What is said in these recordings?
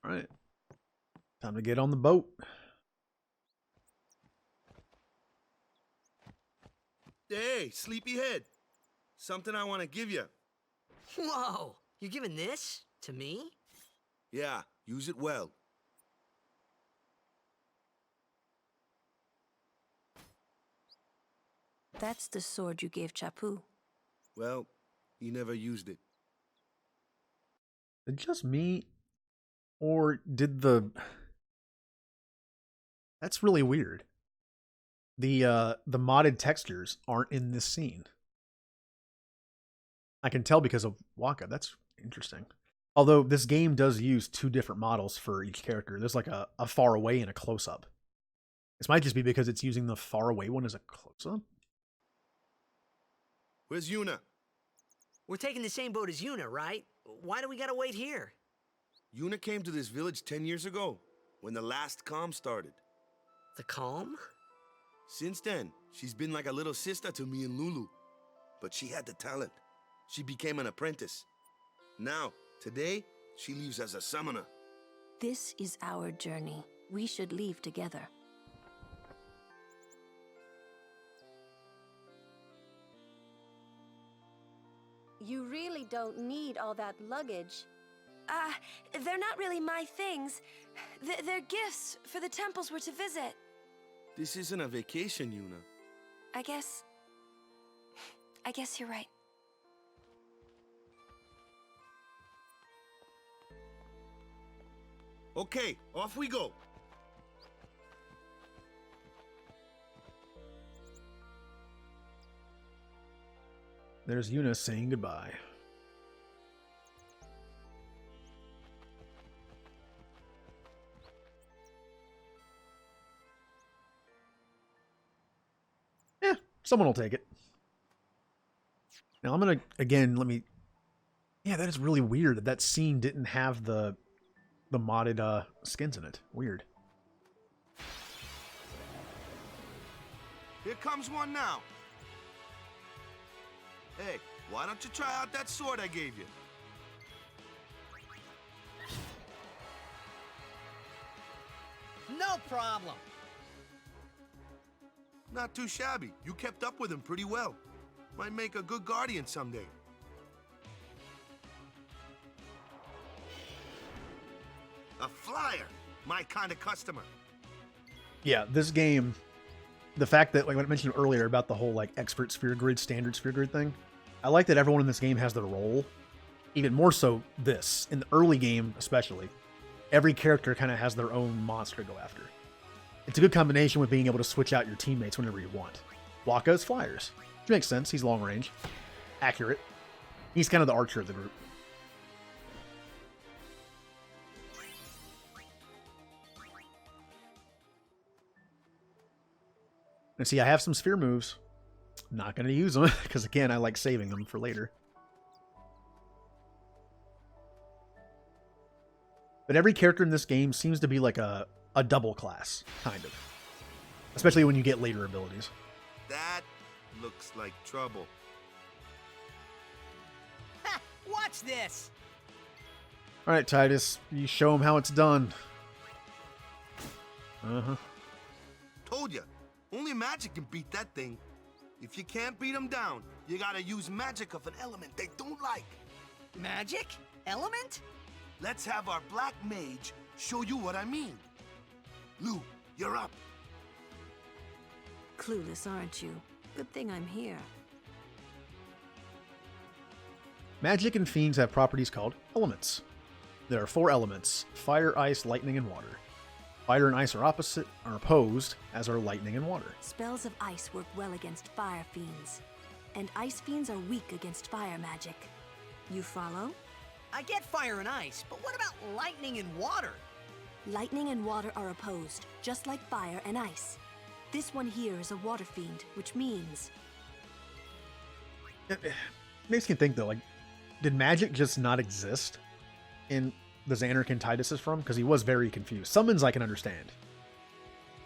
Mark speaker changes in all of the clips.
Speaker 1: All right. Time to get on the boat.
Speaker 2: Hey, sleepyhead. Something I want to give you.
Speaker 3: Whoa, you're giving this to me?
Speaker 2: Yeah, use it well.
Speaker 4: That's the sword you gave Chapu.
Speaker 2: Well, he never used it.
Speaker 1: Is it just me? Or did the... That's really weird. The modded textures aren't in this scene. I can tell because of Waka. That's interesting. Although this game does use 2 different models for each character. There's like a far away and a close-up. This might just be because it's using the far away one as a close-up.
Speaker 2: Where's Yuna?
Speaker 3: We're taking the same boat as Yuna, right? Why do we gotta wait here?
Speaker 2: Yuna came to this village 10 years ago, when the last calm started.
Speaker 3: The calm?
Speaker 2: Since then, she's been like a little sister to me and Lulu. But she had the talent. She became an apprentice. Now, today, she leaves as a summoner.
Speaker 4: This is our journey. We should leave together.
Speaker 5: You really don't need all that luggage.
Speaker 6: They're not really my things. They're gifts for the temples we're to visit.
Speaker 2: This isn't a vacation, Yuna.
Speaker 6: I guess you're right.
Speaker 2: Okay, off we go.
Speaker 1: There's Yuna saying goodbye. Yeah, someone will take it. Now I'm gonna again yeah, that is really weird that scene didn't have the modded skins in it. Weird.
Speaker 2: Here comes one now. Hey, why don't you try out that sword I gave you?
Speaker 3: No problem.
Speaker 2: Not too shabby. You kept up with him pretty well. Might make a good guardian someday. A flyer. My kind of customer.
Speaker 1: Yeah, this game, the fact that, like what I mentioned earlier about the whole like expert sphere grid, standard sphere grid thing, I like that everyone in this game has their role. Even more so this. In the early game, especially, every character kind of has their own monster to go after. It's a good combination with being able to switch out your teammates whenever you want. Waka is flyers, which makes sense. He's long range, accurate. He's kind of the archer of the group. And see, I have some sphere moves. Not going to use them because, again, I like saving them for later. But every character in this game seems to be like a double class, kind of. Especially when you get later abilities.
Speaker 2: That looks like trouble.
Speaker 3: Ha! Watch this!
Speaker 1: All right, Titus, you show him how it's done. Uh-huh.
Speaker 2: Told ya. Only magic can beat that thing. If you can't beat them down, you gotta use magic of an element they don't like.
Speaker 3: Magic? Element?
Speaker 2: Let's have our black mage show you what I mean. Lou, you're up.
Speaker 4: Clueless, aren't you? Good thing I'm here.
Speaker 1: Magic and fiends have properties called elements. There are 4 elements: fire, ice, lightning, and water. Fire and ice are opposed, as are lightning and water.
Speaker 4: Spells of ice work well against fire fiends, and ice fiends are weak against fire magic. You follow?
Speaker 3: I get fire and ice, but what about lightning and water?
Speaker 4: Lightning and water are opposed, just like fire and ice. This one here is a water fiend, which means...
Speaker 1: It makes me think, though, like, did magic just not exist in the Xanarkin Titus is from? Because he was very confused. Summons I can understand.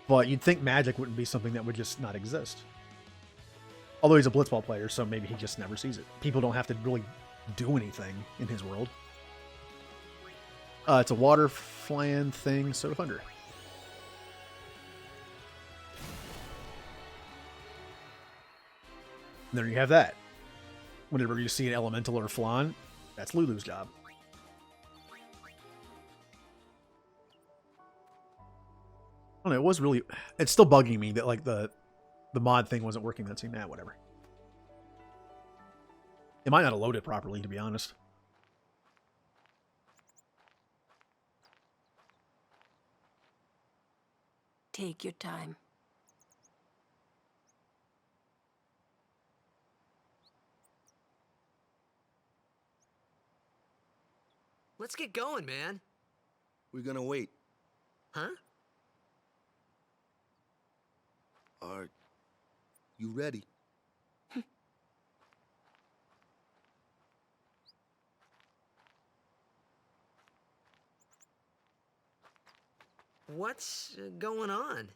Speaker 1: But you'd think magic wouldn't be something that would just not exist. Although he's a Blitzball player, so maybe he just never sees it. People don't have to really do anything in his world. It's a water flan thing, Soda Thunder. And there you have that. Whenever you see an elemental or flan, that's Lulu's job. I don't know, it was really... It's still bugging me that, like, the mod thing wasn't working. That seemed whatever. It might not have loaded properly, to be honest.
Speaker 4: Take your time.
Speaker 3: Let's get going, man.
Speaker 2: We're gonna wait.
Speaker 3: Huh?
Speaker 2: Are you ready?
Speaker 3: What's going on?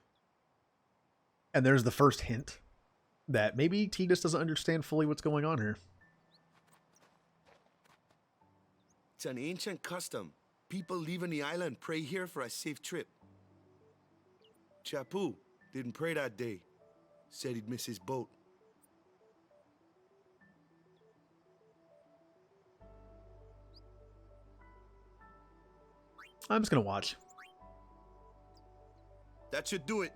Speaker 1: And there's the first hint that maybe T just doesn't understand fully what's going on here.
Speaker 2: It's an ancient custom. People leaving the island pray here for a safe trip. Chapu didn't pray that day. Said he'd miss his boat.
Speaker 1: I'm just going to watch.
Speaker 2: That should do it.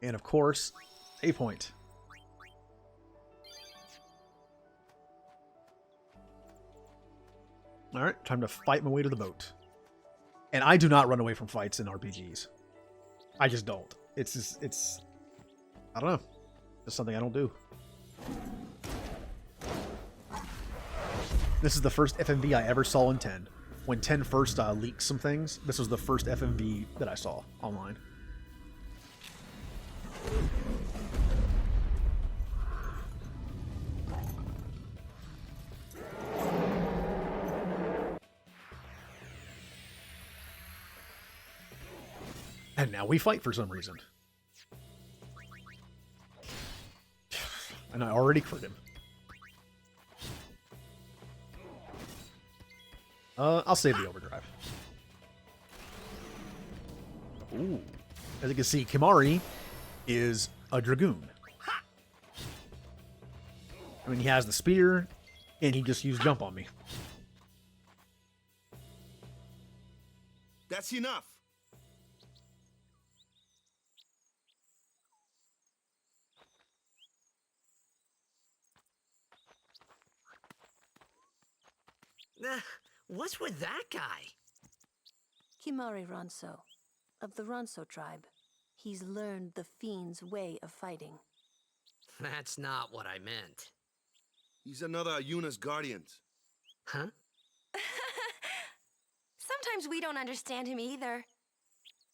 Speaker 1: And of course, a point. Alright, time to fight my way to the boat. And I do not run away from fights in RPGs. I just don't. It's just, it's... I don't know. It's something I don't do. This is the first FMV I ever saw in 10. When 10 first leaked some things, this was the first FMV that I saw online. And now we fight for some reason. And I already crit him. I'll save the overdrive. Ooh. As you can see, Kimari is a dragoon. I mean, he has the spear, and he just used jump on me.
Speaker 2: That's enough.
Speaker 3: What's with that guy?
Speaker 4: Kimari Ronso, of the Ronso tribe. He's learned the fiend's way of fighting.
Speaker 3: That's not what I meant.
Speaker 2: He's another of Yuna's guardians.
Speaker 3: Huh?
Speaker 6: Sometimes we don't understand him either.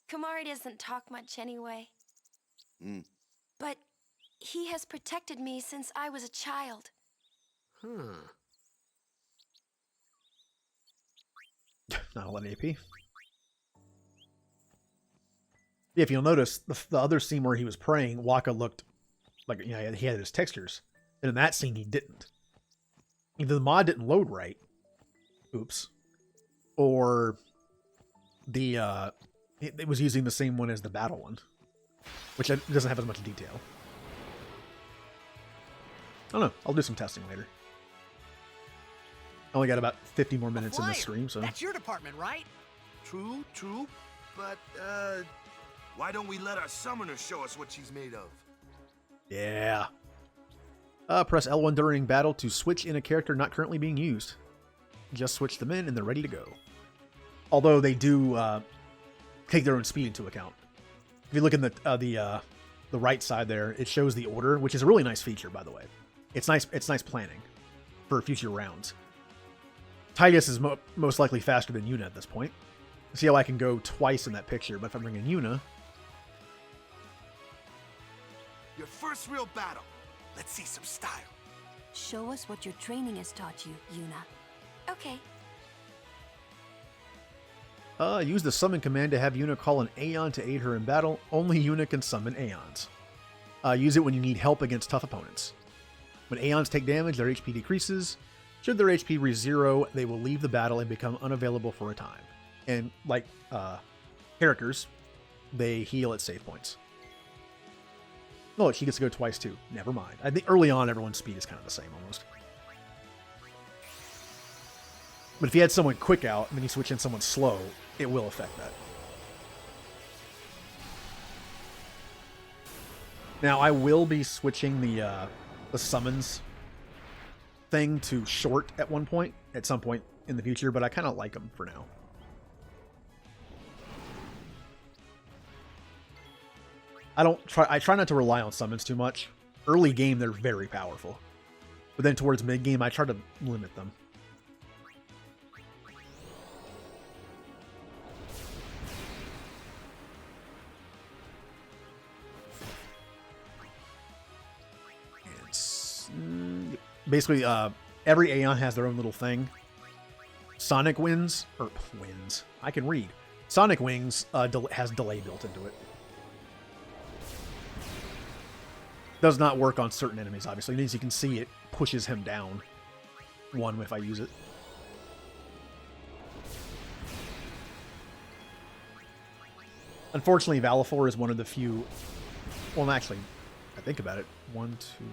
Speaker 6: Kamari doesn't talk much anyway. But he has protected me since I was a child.
Speaker 3: Huh.
Speaker 1: Not a lot of AP. Yeah, if you'll notice, the other scene where he was praying, Waka looked like, you know, he had his textures. And in that scene, he didn't. Either the mod didn't load right. Oops. Or the it was using the same one as the battle one, which doesn't have as much detail. I don't know. I'll do some testing later. I only got about 50 more minutes in the stream, so...
Speaker 3: That's your department, right?
Speaker 2: True, true. But, why don't we let our summoner show us what she's made of?
Speaker 1: Yeah. Press L1 during battle to switch in a character not currently being used. Just switch them in and they're ready to go. Although they do take their own speed into account. If you look in the right side there, it shows the order, which is a really nice feature, by the way. It's nice planning for future rounds. Titus is most likely faster than Yuna at this point. See how I can go twice in that picture, but if I bring in Yuna...
Speaker 2: Your first real battle. Let's see some style.
Speaker 4: Show us what your training has taught you, Yuna.
Speaker 6: Okay.
Speaker 1: Use the summon command to have Yuna call an Aeon to aid her in battle. Only Yuna can summon Aeons. Use it when you need help against tough opponents. When Aeons take damage, their HP decreases. Should their HP reach 0, they will leave the battle and become unavailable for a time. And like characters, they heal at save points. Oh, she gets to go twice too. Never mind. I think early on, everyone's speed is kind of the same almost. But if you had someone quick out and then you switch in someone slow, it will affect that. Now, I will be switching the summons thing to short at one point, at some point in the future, but I kind of like them for now. I try not to rely on summons too much. Early game, they're very powerful. But then towards mid game, I try to limit them. It's basically every Aeon has their own little thing. Sonic Winds, or Winds, I can read. Sonic Wings has delay built into it. Does not work on certain enemies, obviously. As you can see, it pushes him down one if I use it. Unfortunately, Valifor is one of the few... Well, actually, I think about it. 1, 2...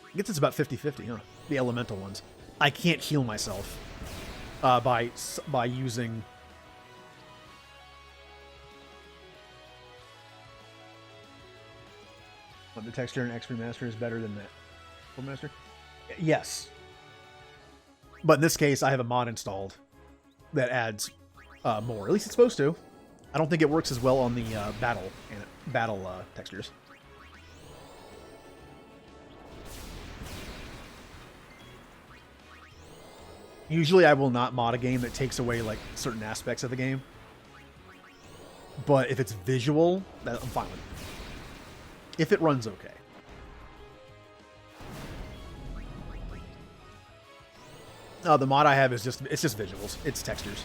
Speaker 1: I guess it's about 50-50, huh? The elemental ones. I can't heal myself by using... The texture in X Remaster is better than that. Full Master? Yes. But in this case, I have a mod installed that adds more. At least it's supposed to. I don't think it works as well on the battle textures. Usually I will not mod a game that takes away like certain aspects of the game. But if it's visual, I'm fine with it. If it runs okay. The mod I have is just visuals. It's textures.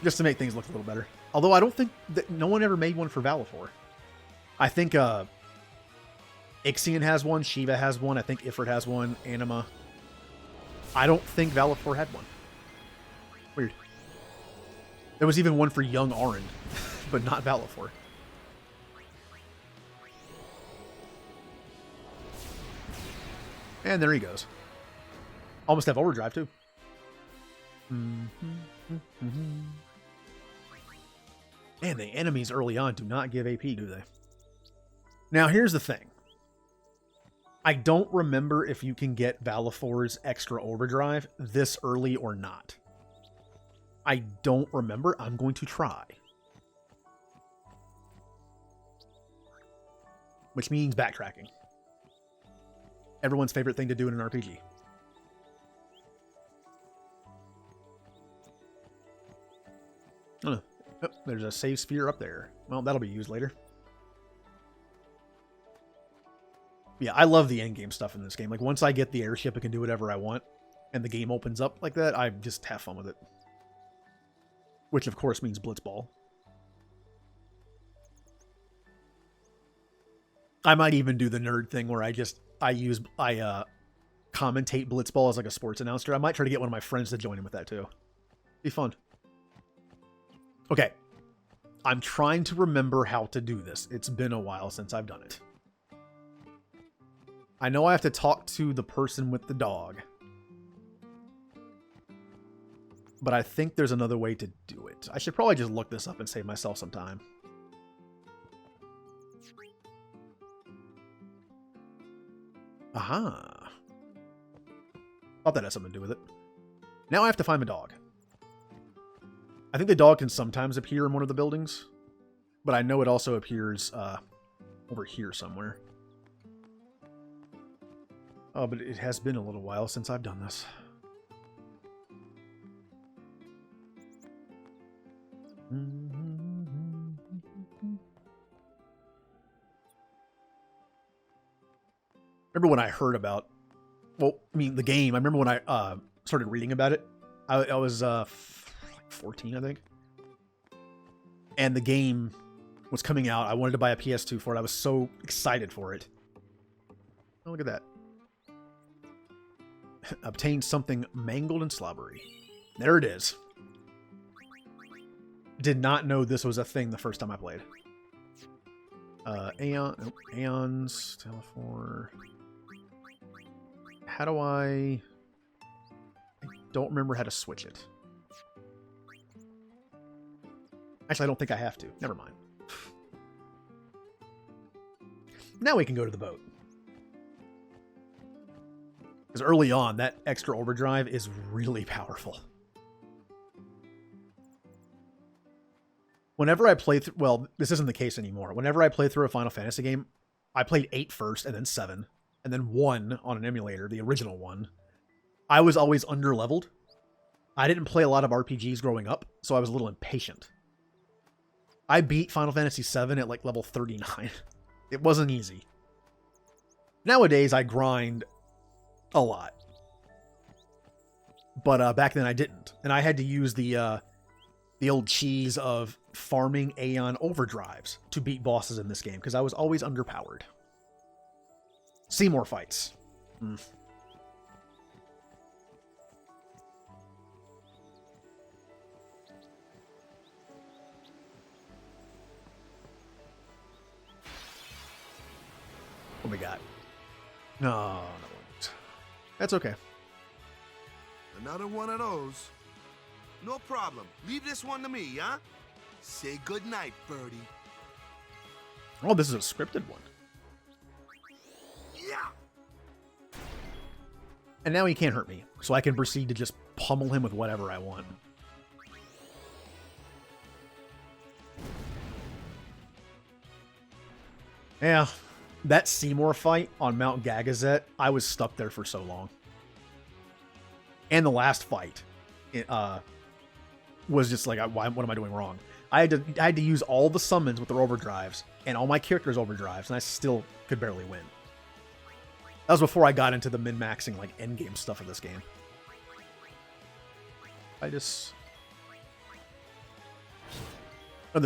Speaker 1: Just to make things look a little better. Although I don't think that no one ever made one for Valifor. I think Ixion has one, Shiva has one, I think Ifrit has one, Anima. I don't think Valifor had one. Weird. There was even one for young Auron, but not Valifor. And there he goes. Almost have overdrive, too. Man, the enemies early on do not give AP, do they? Now, here's the thing. I don't remember if you can get Valifor's extra overdrive this early or not. I don't remember. I'm going to try. Which means backtracking. Everyone's favorite thing to do in an RPG. Oh, there's a save sphere up there. Well, that'll be used later. Yeah, I love the endgame stuff in this game. Like, once I get the airship, I can do whatever I want, and the game opens up like that, I just have fun with it. Which, of course, means Blitzball. I might even do the nerd thing where I commentate Blitzball as like a sports announcer. I might try to get one of my friends to join in with that too. Be fun. Okay. I'm trying to remember how to do this. It's been a while since I've done it. I know I have to talk to the person with the dog. But I think there's another way to do it. I should probably just look this up and save myself some time. Aha. Thought that had something to do with it. Now I have to find my dog. I think the dog can sometimes appear in one of the buildings. But I know it also appears over here somewhere. Oh, but it has been a little while since I've done this. Remember when I heard about, well, I mean, the game. I remember when I started reading about it. I was 14, I think. And the game was coming out. I wanted to buy a PS2 for it. I was so excited for it. Oh, look at that. Obtained something mangled and slobbery. There it is. Did not know this was a thing the first time I played. Aeons, Telephore. How do I don't remember how to switch it. Actually, I don't think I have to. Never mind. Now we can go to the boat. Because early on, that extra overdrive is really powerful. Whenever I play through... Well, this isn't the case anymore. Whenever I play through a Final Fantasy game, I played 8 first, and then 7, and then 1 on an emulator, the original one. I was always under-leveled. I didn't play a lot of RPGs growing up, so I was a little impatient. I beat Final Fantasy VII at like level 39. It wasn't easy. Nowadays, I grind a lot. But back then I didn't. And I had to use the old cheese of farming Aeon overdrives to beat bosses in this game, because I was always underpowered. Seymour fights. What we got? No. That's okay.
Speaker 2: Another one of those. No problem. Leave this one to me, huh? Say goodnight, birdie.
Speaker 1: Oh, this is a scripted one.
Speaker 2: Yeah.
Speaker 1: And now he can't hurt me, so I can proceed to just pummel him with whatever I want. Yeah, that Seymour fight on Mount Gagazet, I was stuck there for so long. And the last fight, it was just like, what am I doing wrong? I had to use all the summons with their overdrives and all my characters' overdrives, and I still could barely win. That was before I got into the min-maxing, like, endgame stuff of this game. Another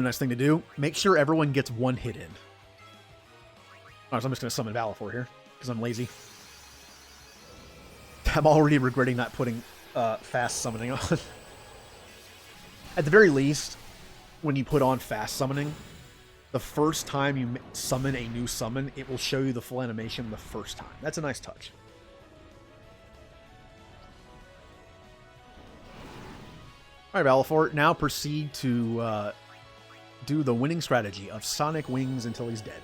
Speaker 1: nice thing to do, make sure everyone gets one hit in. Alright, so I'm just going to summon Valifor here, because I'm lazy. I'm already regretting not putting fast summoning on. At the very least, when you put on fast summoning, the first time you summon a new summon, it will show you the full animation the first time. That's a nice touch. Alright, Valifor, now proceed to do the winning strategy of Sonic Wings until he's dead.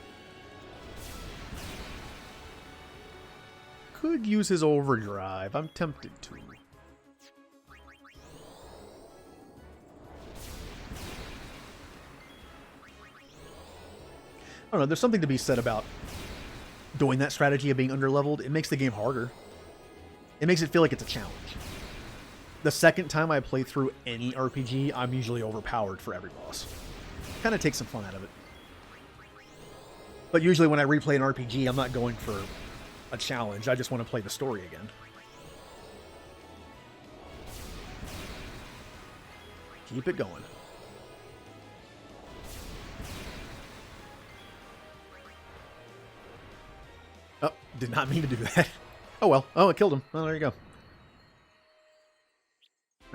Speaker 1: Could use his overdrive. I'm tempted to. I don't know, there's something to be said about doing that strategy of being underleveled. It makes the game harder. It makes it feel like it's a challenge. The second time I play through any RPG, I'm usually overpowered for every boss. Kind of takes some fun out of it. But usually when I replay an RPG, I'm not going for a challenge. I just want to play the story again. Keep it going. Oh, did not mean to do that. Oh well. Oh, it killed him. Oh, there you go. All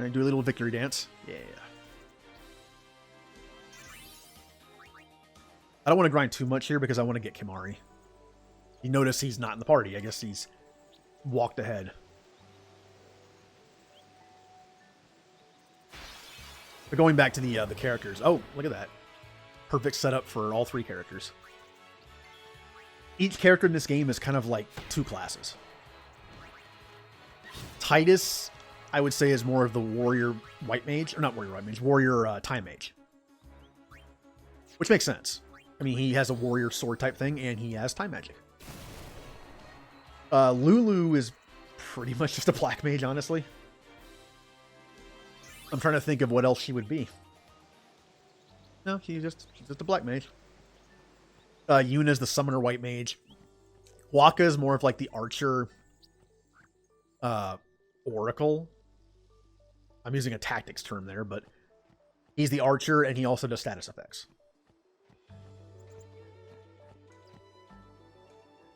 Speaker 1: right, do a little victory dance. Yeah. I don't want to grind too much here because I want to get Kimahri. You notice he's not in the party. I guess he's walked ahead. But going back to the characters. Oh, look at that. Perfect setup for all 3 characters. Each character in this game is kind of like 2 classes. Titus, I would say, is more of the warrior white mage. Or not warrior white mage. Warrior time mage. Which makes sense. I mean, he has a warrior sword type thing, and he has time magic. Lulu is pretty much just a black mage, honestly. I'm trying to think of what else she would be. No, she's just a black mage. Yuna's the summoner white mage. Wakka is more of like the archer oracle. I'm using a tactics term there, but he's the archer, and he also does status effects.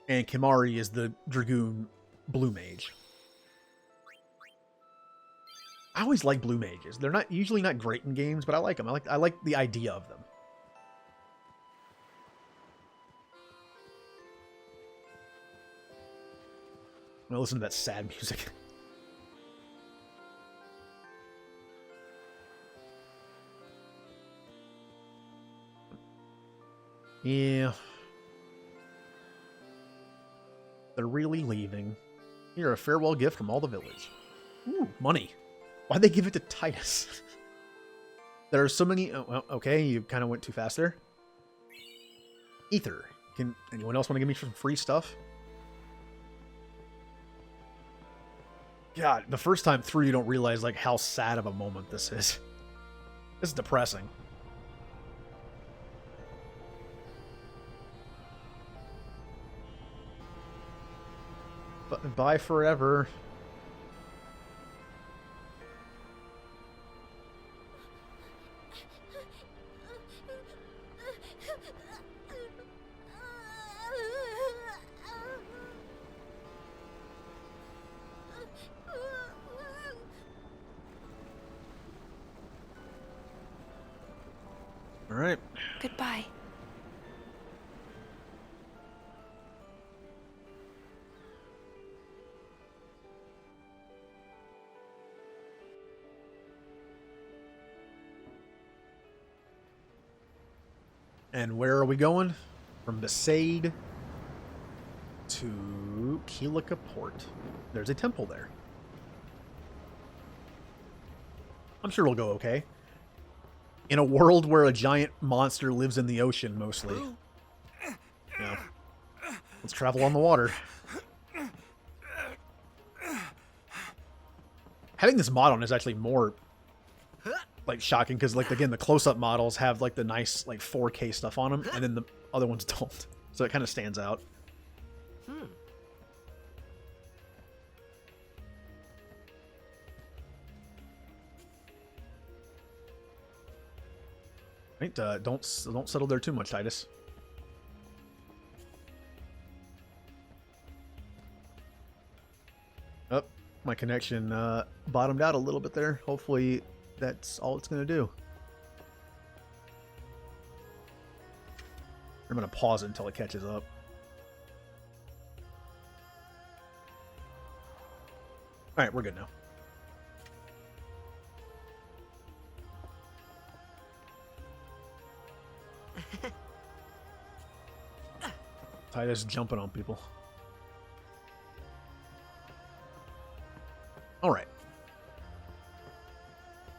Speaker 1: And Kimari is the Dragoon Blue Mage. I always like Blue Mages. They're not usually not great in games, but I like them. I like the idea of them. I'm gonna listen to that sad music. Yeah. They're really leaving. Here, a farewell gift from all the village. Ooh, money. Why'd they give it to Titus? There are so many... Oh, well, okay, you kind of went too fast there. Ether. Can anyone else want to give me some free stuff? God, the first time through, you don't realize like how sad of a moment this is. This is depressing. But bye forever. All right.
Speaker 6: Goodbye.
Speaker 1: And where are we going? From Besaid to Kilika Port. There's a temple there. I'm sure it'll go okay. In a world where a giant monster lives in the ocean, mostly. Yeah. Let's travel on the water. Having this mod on is actually more like shocking because, like, again, the close-up models have like the nice like 4K stuff on them, and then the other ones don't. So it kind of stands out. Right, don't settle there too much, Titus. Oh, my connection bottomed out a little bit there. Hopefully that's all it's going to do. I'm going to pause it until it catches up. Alright, we're good now. Titus jumping on people. Alright.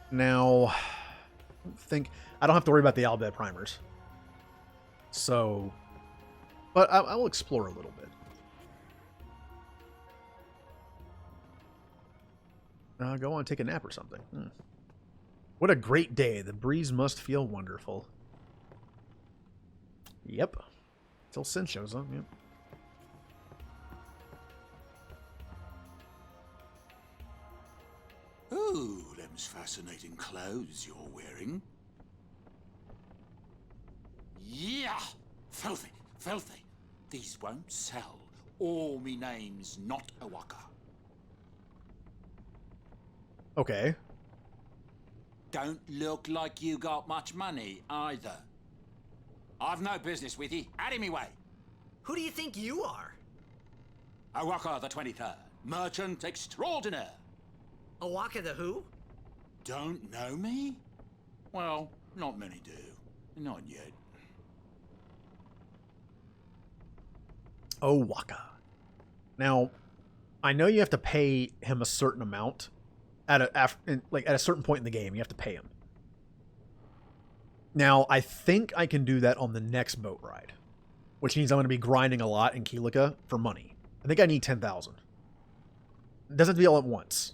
Speaker 1: Now, I don't have to worry about the Albed primers. So, but I will explore a little bit. Go on, take a nap or something. What a great day. The breeze must feel wonderful. Yep. Till Sin shows up, yep.
Speaker 7: Oh, them's fascinating clothes you're wearing. Yeah! Filthy, filthy. These won't sell. Or me name's not Awaka.
Speaker 1: Okay.
Speaker 7: Don't look like you got much money, either. I've no business with you. Out of me way.
Speaker 3: Who do you think you are?
Speaker 7: Awaka the 23rd. Merchant extraordinaire.
Speaker 3: Awaka the who?
Speaker 7: Don't know me? Well, not many do. Not yet.
Speaker 1: Oh, Waka. Now, I know you have to pay him a certain amount at a certain point in the game. You have to pay him. Now, I think I can do that on the next boat ride, which means I'm going to be grinding a lot in Kilika for money. I think I need 10,000. It doesn't have to be all at once.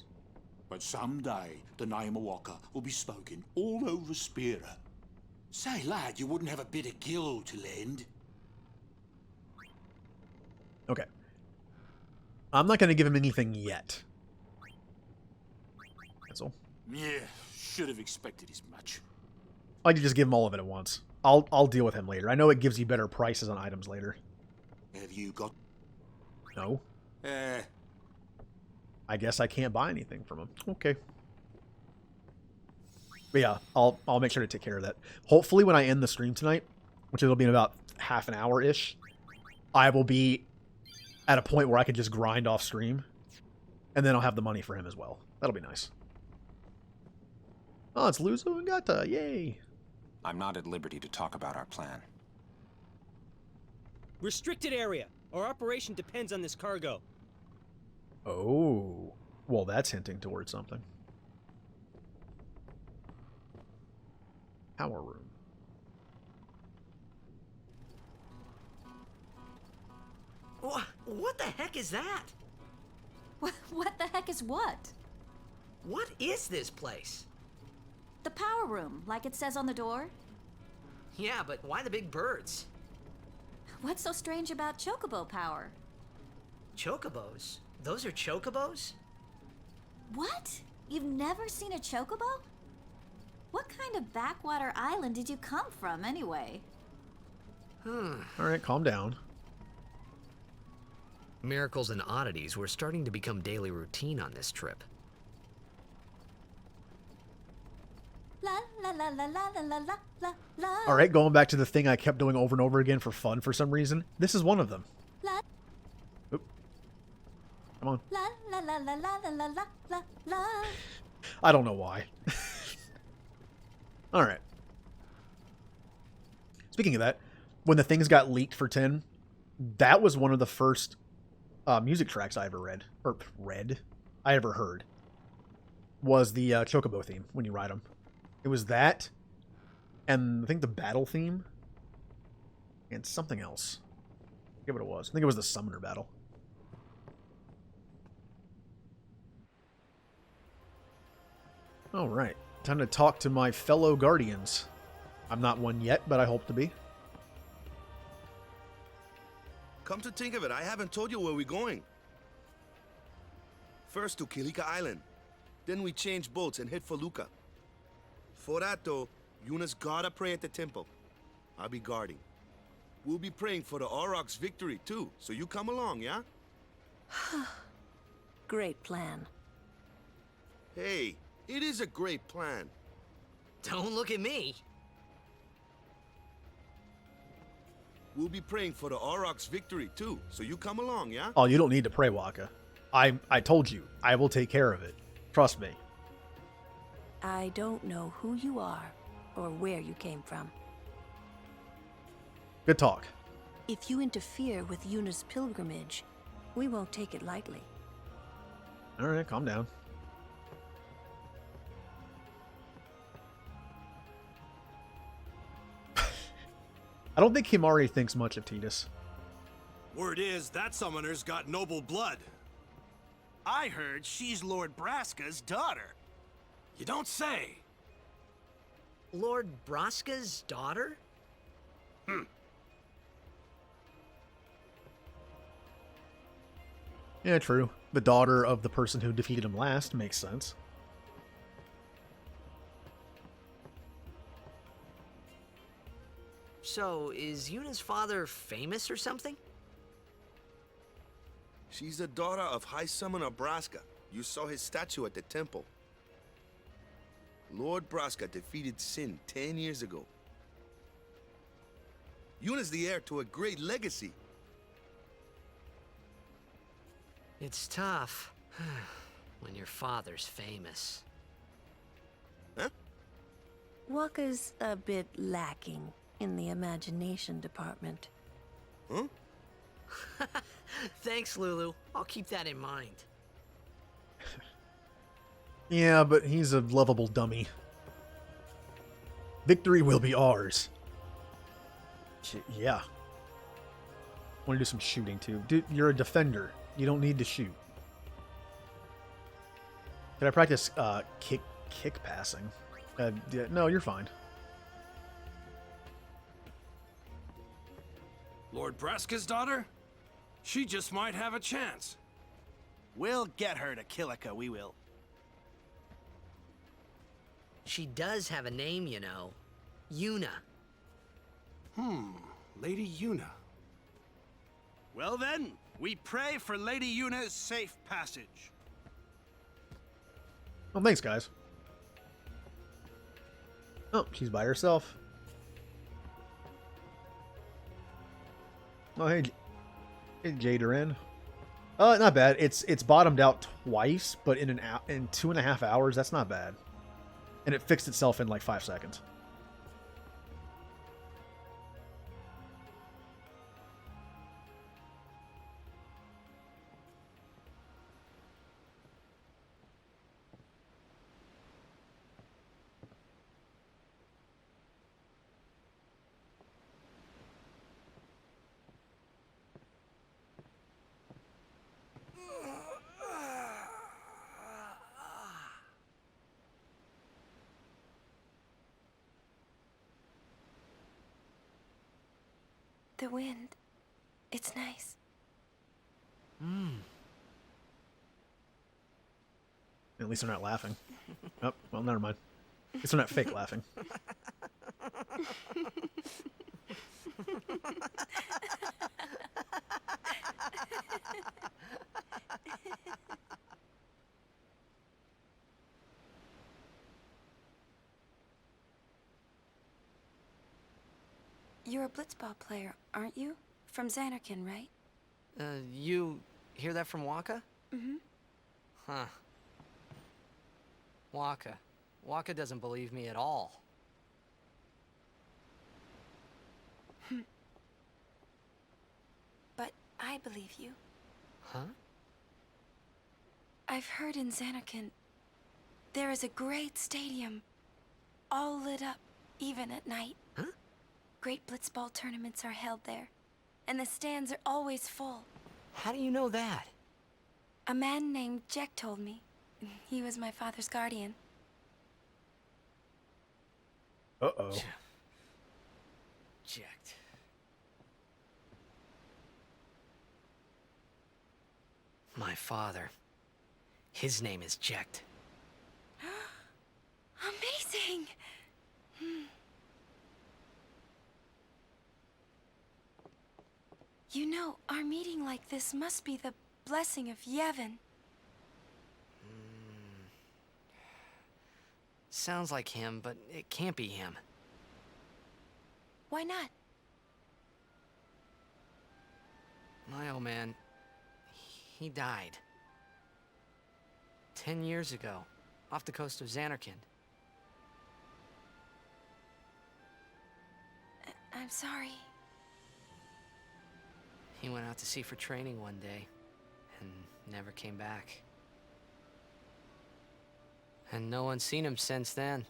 Speaker 7: But someday, the name of Awaka will be spoken all over Spira. Say, lad, you wouldn't have a bit of gil to lend?
Speaker 1: Okay. I'm not going to give him anything yet. Cancel.
Speaker 7: Yeah, should have expected as much.
Speaker 1: I could just give him all of it at once. I'll deal with him later. I know it gives you better prices on items later.
Speaker 7: Have you got
Speaker 1: No.
Speaker 7: Eh.
Speaker 1: I guess I can't buy anything from him. Okay. But yeah, I'll make sure to take care of that. Hopefully when I end the stream tonight, which it'll be in about half an hour-ish, I will be at a point where I can just grind off stream. And then I'll have the money for him as well. That'll be nice. Oh, it's Luzo and Gata. Yay.
Speaker 8: I'm not at liberty to talk about our plan.
Speaker 9: Restricted area. Our operation depends on this cargo.
Speaker 1: Oh. Well, that's hinting towards something. Power room.
Speaker 3: What the heck is that?
Speaker 10: What the heck is what?
Speaker 3: What is this place?
Speaker 10: The power room, like it says on the door?
Speaker 3: Yeah, but why the big birds?
Speaker 10: What's so strange about chocobo power?
Speaker 3: Chocobos? Those are chocobos?
Speaker 10: What? You've never seen a chocobo? What kind of backwater island did you come from, anyway?
Speaker 1: Alright, calm down.
Speaker 3: Miracles and oddities were starting to become daily routine on this trip.
Speaker 10: La la la la la la la la la.
Speaker 1: Alright, going back to the thing I kept doing over and over again for fun for some reason. This is one of them.
Speaker 10: La.
Speaker 1: Oop. Come on.
Speaker 10: La la la la la la la la la.
Speaker 1: I don't know why. Alright. Speaking of that, when the things got leaked for 10, that was one of the first music tracks I ever read. Or I ever heard. Was the Chocobo theme when you ride them. It was that, and I think the battle theme, and something else. I forget what it was. I think it was the Summoner battle. Alright, time to talk to my fellow Guardians. I'm not one yet, but I hope to be.
Speaker 2: Come to think of it, I haven't told you where we're going. First to Kilika Island. Then we change boats and head for Luca. For that, though, Yuna's gotta pray at the temple. I'll be guarding. We'll be praying for the Aurochs' victory, too, so you come along, yeah?
Speaker 4: Great plan.
Speaker 2: Hey, it is a great plan.
Speaker 3: Don't look at me.
Speaker 2: We'll be praying for the Aurochs' victory, too, so you come along, yeah?
Speaker 1: Oh, you don't need to pray, Waka. I told you, I will take care of it. Trust me.
Speaker 4: I don't know who you are or where you came from.
Speaker 1: Good talk.
Speaker 4: If you interfere with Yuna's pilgrimage, we won't take it lightly.
Speaker 1: Alright, calm down. I don't think Himari thinks much of Tidus.
Speaker 11: Word is that summoner's got noble blood. I heard she's Lord Braska's daughter. You don't say.
Speaker 3: Lord Braska's daughter?
Speaker 1: Yeah, true. The daughter of the person who defeated him last makes sense.
Speaker 3: So, is Yuna's father famous or something?
Speaker 2: She's the daughter of High Summoner Braska. You saw his statue at the temple. Lord Braska defeated Sin 10 years ago. Yuna's the heir to a great legacy.
Speaker 3: It's tough when your father's famous.
Speaker 2: Huh?
Speaker 4: Waka's a bit lacking in the imagination department.
Speaker 2: Huh?
Speaker 3: Thanks, Lulu. I'll keep that in mind.
Speaker 1: Yeah, but he's a lovable dummy. Victory will be ours. Yeah. Want to do some shooting, too. Dude, you're a defender. You don't need to shoot. Can I practice kick passing? Yeah, no, you're fine.
Speaker 11: Lord Braska's daughter? She just might have a chance.
Speaker 12: We'll get her to Kilika, we will.
Speaker 3: She does have a name, you know. Yuna.
Speaker 11: Lady Yuna.
Speaker 12: Well then, We pray for Lady Yuna's safe passage.
Speaker 1: Oh, thanks, guys. Oh, she's by herself. Oh, hey, Jaderin. Not bad. It's bottomed out twice, but in 2.5 hours, that's not bad. And it fixed itself in like 5 seconds.
Speaker 6: The wind. It's nice.
Speaker 1: At least they're not laughing. Oh, well, never mind. At least they're not fake laughing.
Speaker 6: You're a Blitzball player, aren't you? From Xanarkin, right?
Speaker 3: You hear that from Waka?
Speaker 6: Mm-hmm.
Speaker 3: Huh. Waka. Waka doesn't believe me at all.
Speaker 6: But I believe you.
Speaker 3: Huh?
Speaker 6: I've heard in Xanarkin there is a great stadium, all lit up, even at night.
Speaker 3: Huh?
Speaker 6: Great Blitzball tournaments are held there, and the stands are always full.
Speaker 3: How do you know that?
Speaker 6: A man named Jack told me. He was my father's guardian.
Speaker 1: Uh-oh.
Speaker 3: Jacked. My father. His name is Jacked.
Speaker 6: Amazing! You know, our meeting like this must be the blessing of Yevon.
Speaker 3: Sounds like him, but it can't be him.
Speaker 6: Why not?
Speaker 3: My old man, he died. 10 years ago, off the coast of Xanarkin.
Speaker 6: I'm sorry.
Speaker 3: He went out to sea for training one day, and never came back. And no one's seen him since then.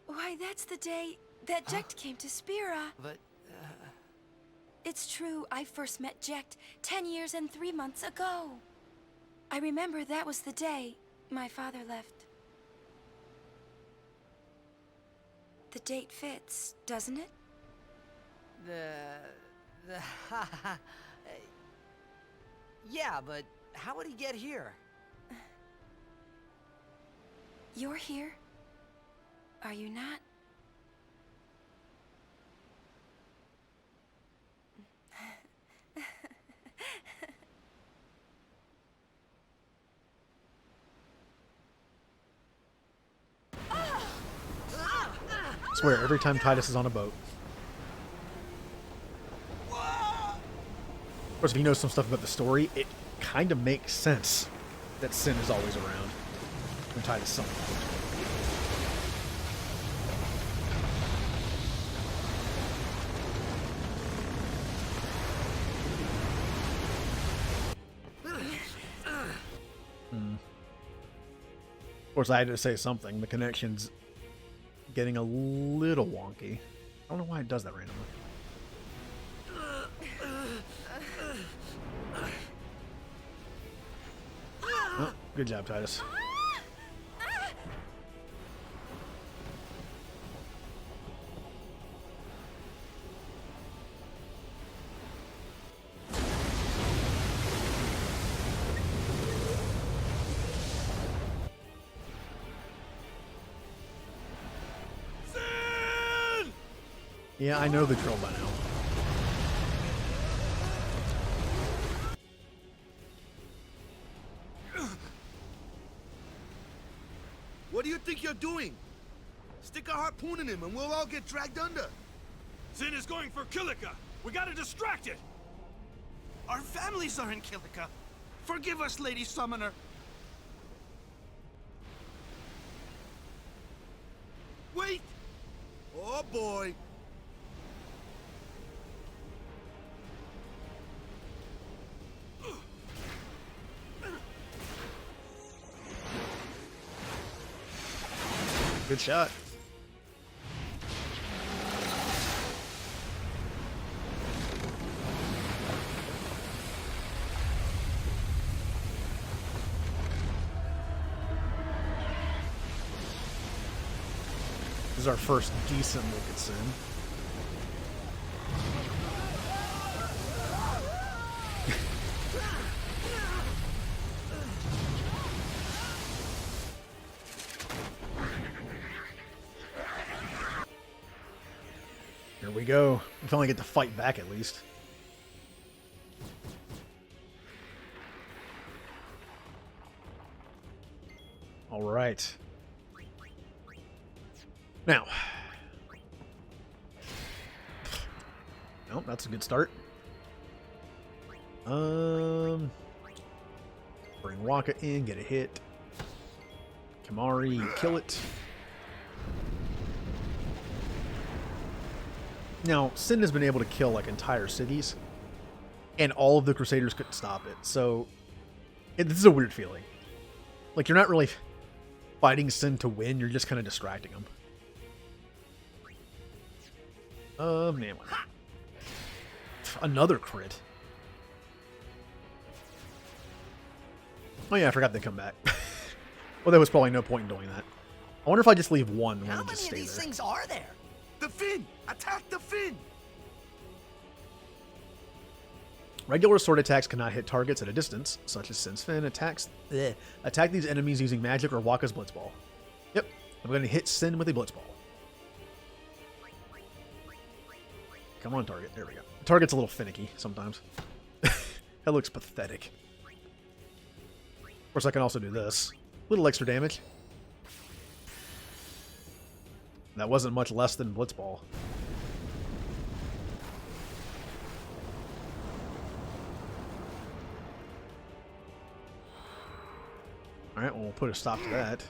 Speaker 6: Why, that's the day that Jecht came to Spira.
Speaker 3: But,
Speaker 6: It's true, I first met Jecht 10 years and 3 months ago. I remember that was the day my father left. The date fits, doesn't it?
Speaker 3: Yeah, but how would he get here?
Speaker 6: You're here, are you not?
Speaker 1: I swear, every time Titus is on a boat. Of course, if you know some stuff about the story, it kind of makes sense that Sin is always around when Titus is on a boat. Of course, I had to say something. The connection's getting a little wonky. I don't know why it does that randomly. Oh, good job, Titus. Yeah, I know the drill by now.
Speaker 2: What do you think you're doing? Stick a harpoon in him and we'll all get dragged under.
Speaker 11: Sin is going for Kilika. We gotta distract it.
Speaker 12: Our families are in Kilika. Forgive us, Lady Summoner.
Speaker 2: Wait! Oh boy!
Speaker 1: Good shot. This is our first decent look at Sin. Here we go. We finally get to fight back at least. All right. Now. Nope, that's a good start. Bring Waka in, get a hit. Kimahri, kill it. Now, Sin has been able to kill like entire cities, and all of the Crusaders couldn't stop it. So, this is a weird feeling. Like, you're not really fighting Sin to win, you're just kind of distracting him. Man. Another crit. Oh yeah, I forgot they come back. Well, there was probably no point in doing that. I wonder if I just leave one.
Speaker 3: How many of these things are there?
Speaker 2: The fin! Attack the fin!
Speaker 1: Regular sword attacks cannot hit targets at a distance, such as Sin's fin attacks. Attack these enemies using magic or Waka's Blitzball. Yep, I'm going to hit Sin with a Blitzball. Come on, target. There we go. Target's a little finicky sometimes. That looks pathetic. Of course, I can also do this. Little extra damage. That wasn't much less than Blitzball. Alright, well, we'll put a stop to that.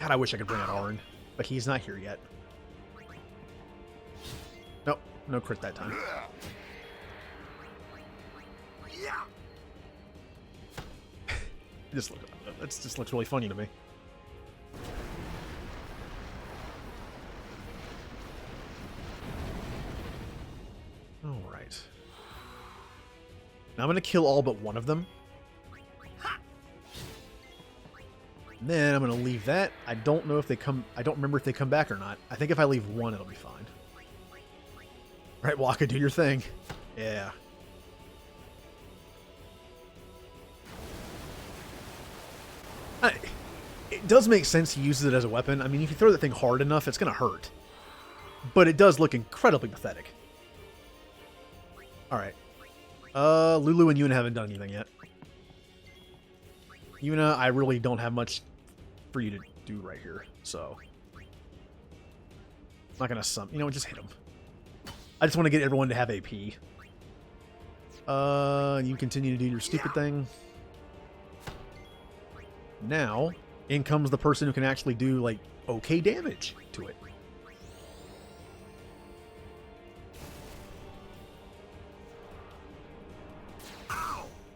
Speaker 1: God, I wish I could bring out Arn, but he's not here yet. Nope, no crit that time. It just looks really funny to me. Alright. Now I'm going to kill all but one of them. And then I'm going to leave that. I don't know if they come... I don't remember if they come back or not. I think if I leave one, it'll be fine. Alright, Waka, do your thing. Yeah. It does make sense he uses it as a weapon. I mean, if you throw that thing hard enough, it's going to hurt. But it does look incredibly pathetic. Alright. Lulu and Yuna haven't done anything yet. Yuna, I really don't have much for you to do right here, so... I'm not going to sum... You know, just hit him. I just want to get everyone to have AP. You continue to do your stupid thing. Now, in comes the person who can actually do, like, okay damage to it.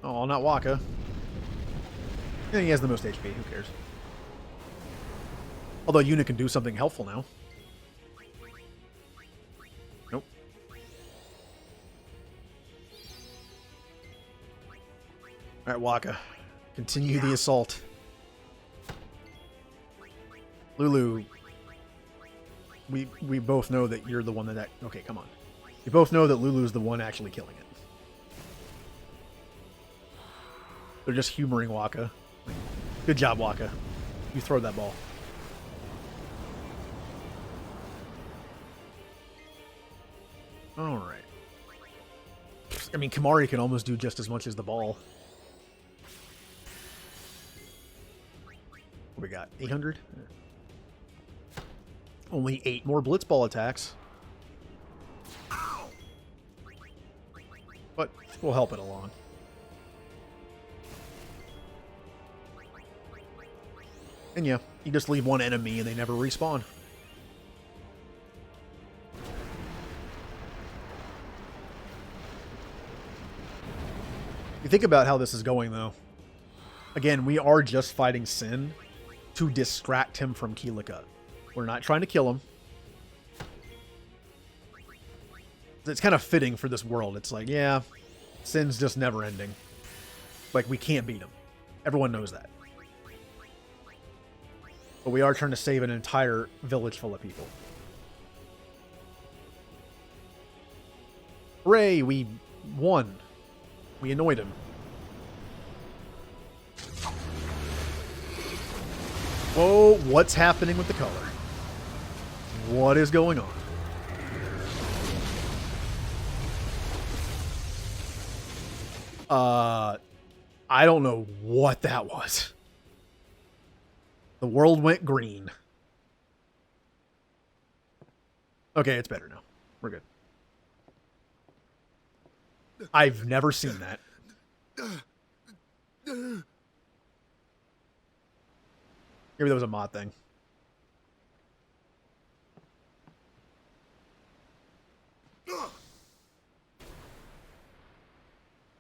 Speaker 1: Oh, not Waka. And he has the most HP, who cares? Although Yuna can do something helpful now. Nope. Alright, Waka. Continue the assault. Lulu, we both know that you're the one that... Okay, come on. We both know that Lulu's the one actually killing it. They're just humoring Waka. Good job, Waka. You throw that ball. Alright. I mean, Kimahri can almost do just as much as the ball. What we got? 800? Only 8 more Blitzball attacks. But we'll help it along. And yeah, you just leave one enemy and they never respawn. You think about how this is going, though. Again, we are just fighting Sin to distract him from Kilika. We're not trying to kill him. It's kind of fitting for this world. It's like, yeah, Sin's just never ending. Like, we can't beat him. Everyone knows that. But we are trying to save an entire village full of people. Hooray, we won. We annoyed him. Whoa, what's happening with the color? What is going on? I don't know what that was. The world went green. Okay, it's better now. We're good. I've never seen that. Maybe that was a mod thing.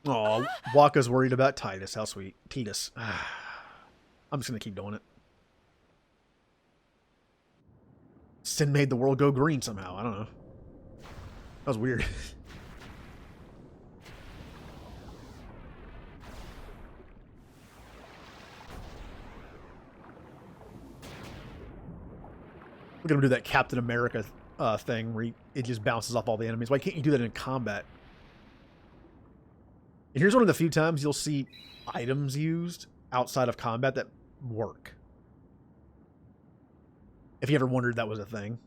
Speaker 1: Oh, Waka's worried about Titus. How sweet. Titus. I'm just going to keep doing it. Sin made the world go green somehow. I don't know. That was weird. We're going to do that Captain America thing where it just bounces off all the enemies. Why can't you do that in combat? And here's one of the few times you'll see items used outside of combat that work. If you ever wondered that was a thing.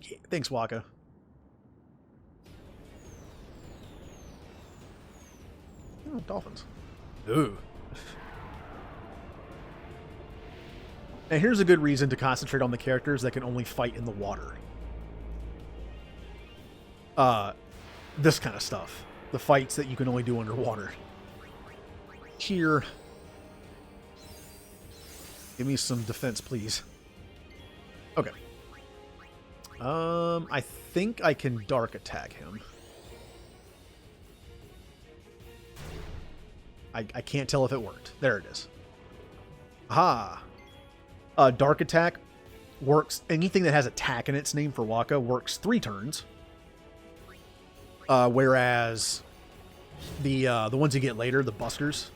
Speaker 1: Yeah, thanks, Waka. Oh, dolphins. Ooh. Now here's a good reason to concentrate on the characters that can only fight in the water. This kind of stuff. The fights that you can only do underwater. Cheer. Give me some defense, please. Okay. I think I can dark attack him. I can't tell if it worked. There it is. Aha! Dark attack works. Anything that has attack in its name for Waka works 3 turns. Whereas the ones you get later, the Busters.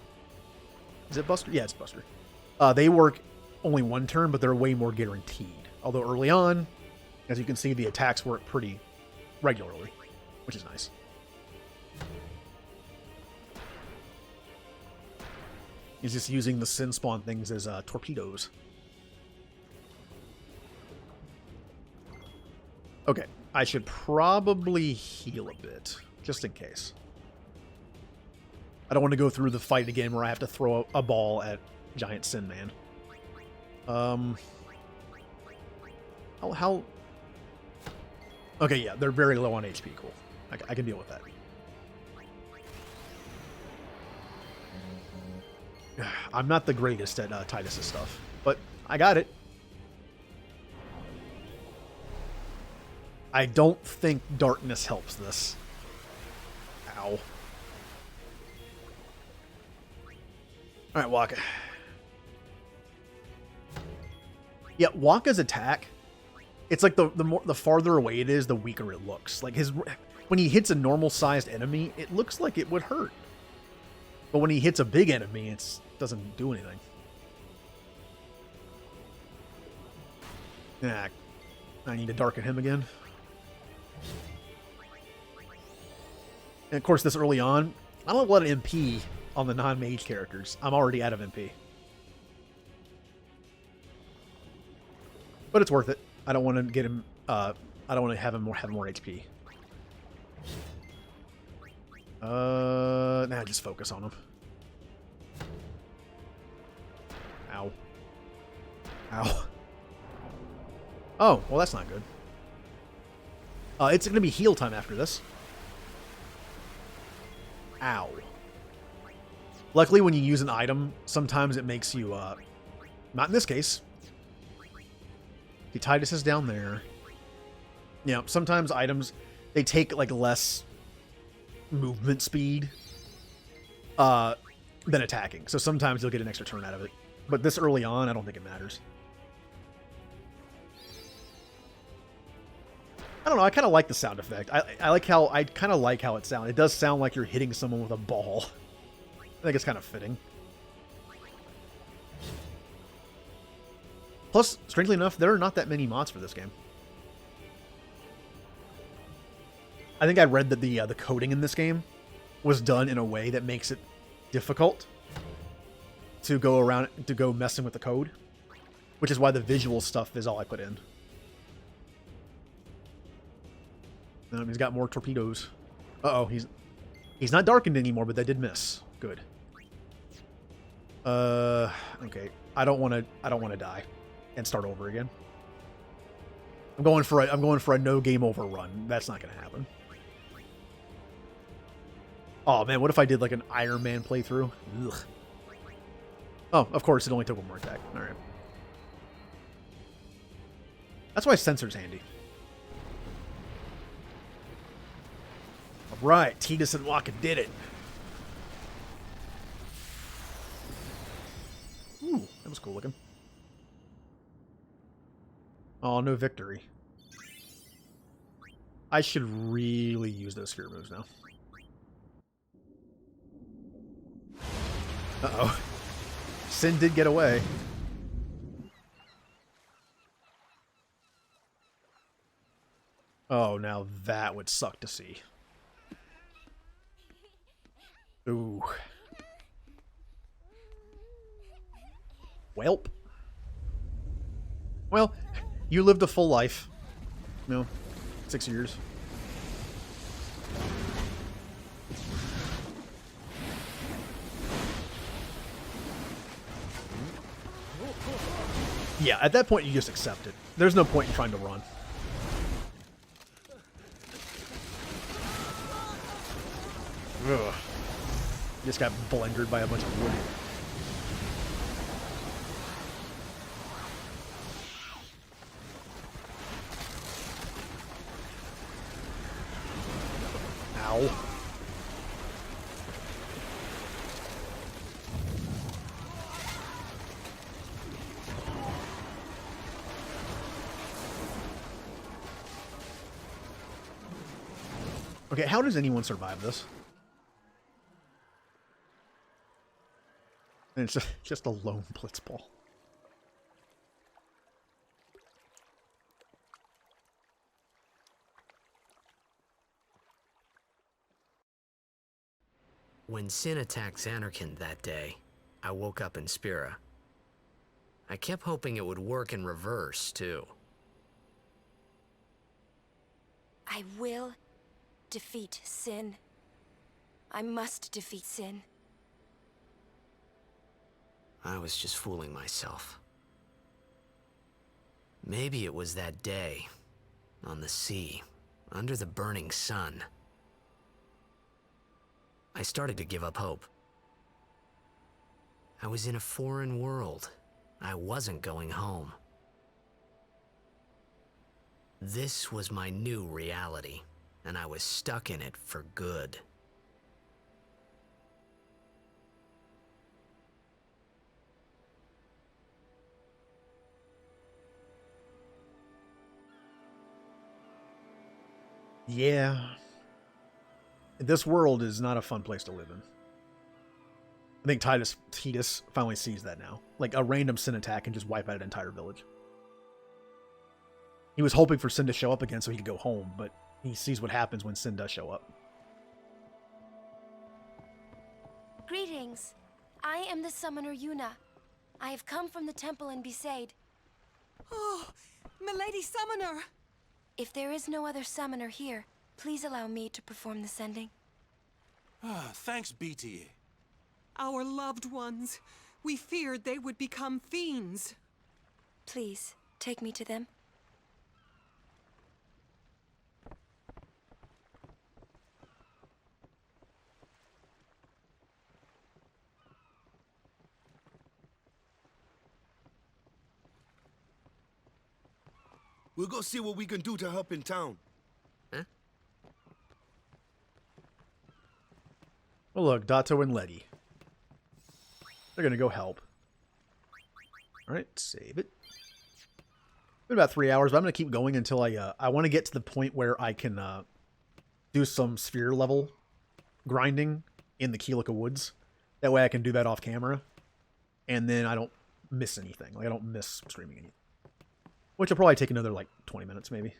Speaker 1: Is it Buster? Yeah, it's Buster. They work only 1 turn, but they're way more guaranteed. Although early on, as you can see, the attacks work pretty regularly, which is nice. He's just using the Sin Spawn things as torpedoes. Okay, I should probably heal a bit, just in case. I don't want to go through the fight again where I have to throw a ball at Giant Sin Man. How... Okay, yeah, they're very low on HP. Cool. I can deal with that. I'm not the greatest at Titus's stuff, but I got it. I don't think darkness helps this. Ow. Alright, Waka. Yeah, Waka's attack, it's like the farther away it is, the weaker it looks. Like when he hits a normal-sized enemy, it looks like it would hurt. But when he hits a big enemy, it doesn't do anything. Nah, I need to darken him again. And of course, this early on, I don't have a lot of MP on the non-mage characters. I'm already out of MP. But it's worth it. I don't want to get him. I don't want to have him have more HP. Nah, just focus on him. Ow. Oh, well, that's not good. It's going to be heal time after this. Ow. Luckily, when you use an item, sometimes it makes you, not in this case. The Titus is down there. Yeah, sometimes items, they take, like, less movement speed than attacking. So sometimes you'll get an extra turn out of it. But this early on, I don't think it matters. I don't know, I kind of like the sound effect. I kind of like how it sounds. It does sound like you're hitting someone with a ball. I think it's kind of fitting. Plus, strangely enough, there are not that many mods for this game. I think I read that the coding in this game was done in a way that makes it difficult to go messing with the code, which is why the visual stuff is all I put in. He's got more torpedoes. Uh-oh, he's not darkened anymore, but that did miss. Good. Okay. I don't want to die and start over again. I'm going for a no game over run. That's not going to happen. Oh man, what if I did like an Iron Man playthrough? Ugh. Oh, of course, it only took one more attack. All right. That's why sensor's handy. All right, Tidus and Waka did it. Ooh, that was cool looking. Oh, no victory. I should really use those sphere moves now. Uh-oh. Sin did get away. Oh, now that would suck to see. Ooh. Welp. Well, you lived a full life. You know, 6 years. Yeah, at that point you just accept it. There's no point in trying to run. Ugh. Just got blendered by a bunch of wood. Ow. Okay, how does anyone survive this? And it's just a lone Blitzball.
Speaker 3: When Sin attacked Xanarkand that day, I woke up in Spira. I kept hoping it would work in reverse, too.
Speaker 6: I will defeat Sin. I must defeat Sin.
Speaker 3: I was just fooling myself. Maybe it was that day, on the sea, under the burning sun. I started to give up hope. I was in a foreign world. I wasn't going home. This was my new reality, and I was stuck in it for good.
Speaker 1: Yeah. This world is not a fun place to live in. I think Tidus finally sees that now. Like, a random Sin attack can just wipe out an entire village. He was hoping for Sin to show up again so he could go home, but he sees what happens when Sin does show up.
Speaker 6: Greetings. I am the summoner Yuna. I have come from the temple in Besaid.
Speaker 13: Oh, Milady Summoner!
Speaker 6: If there is no other summoner here, please allow me to perform the sending.
Speaker 11: Thanks, BTA.
Speaker 13: Our loved ones. We feared they would become fiends.
Speaker 6: Please, take me to them.
Speaker 2: We'll go see what we can do to help in town.
Speaker 3: Huh?
Speaker 1: Oh, look, Dato and Letty. They're going to go help. All right, save it. Been about 3 hours, but I'm going to keep going until I want to get to the point where I can do some sphere level grinding in the Keelika Woods. That way I can do that off camera. And then I don't miss anything. Like, I don't miss streaming anything. Which will probably take another, like, 20 minutes, maybe.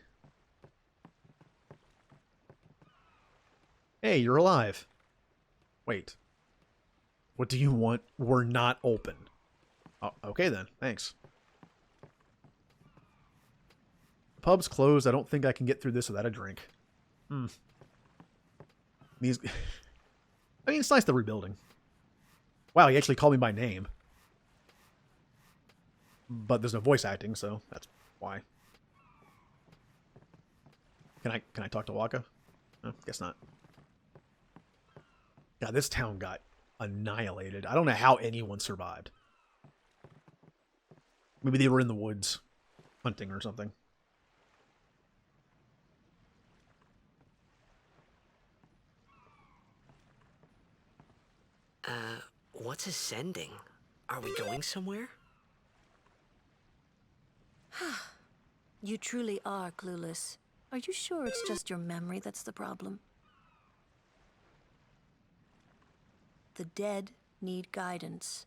Speaker 1: Hey, you're alive. Wait. What do you want? We're not open. Oh, okay then. Thanks. The pub's closed. I don't think I can get through this without a drink. These... I mean, it's nice the rebuilding. Wow, he actually called me by name. But there's no voice acting, so that's why. Can I talk to Waka? No, guess not. God, this town got annihilated. I don't know how anyone survived. Maybe they were in the woods hunting or something.
Speaker 3: What's ascending? Are we going somewhere?
Speaker 4: You truly are clueless. Are you sure it's just your memory that's the problem? The dead need guidance.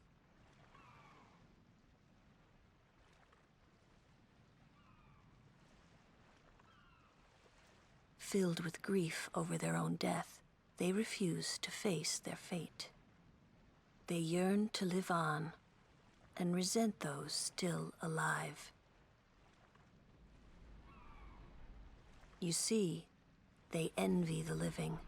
Speaker 4: Filled with grief over their own death, they refuse to face their fate. They yearn to live on and resent those still alive. You see, they envy the living.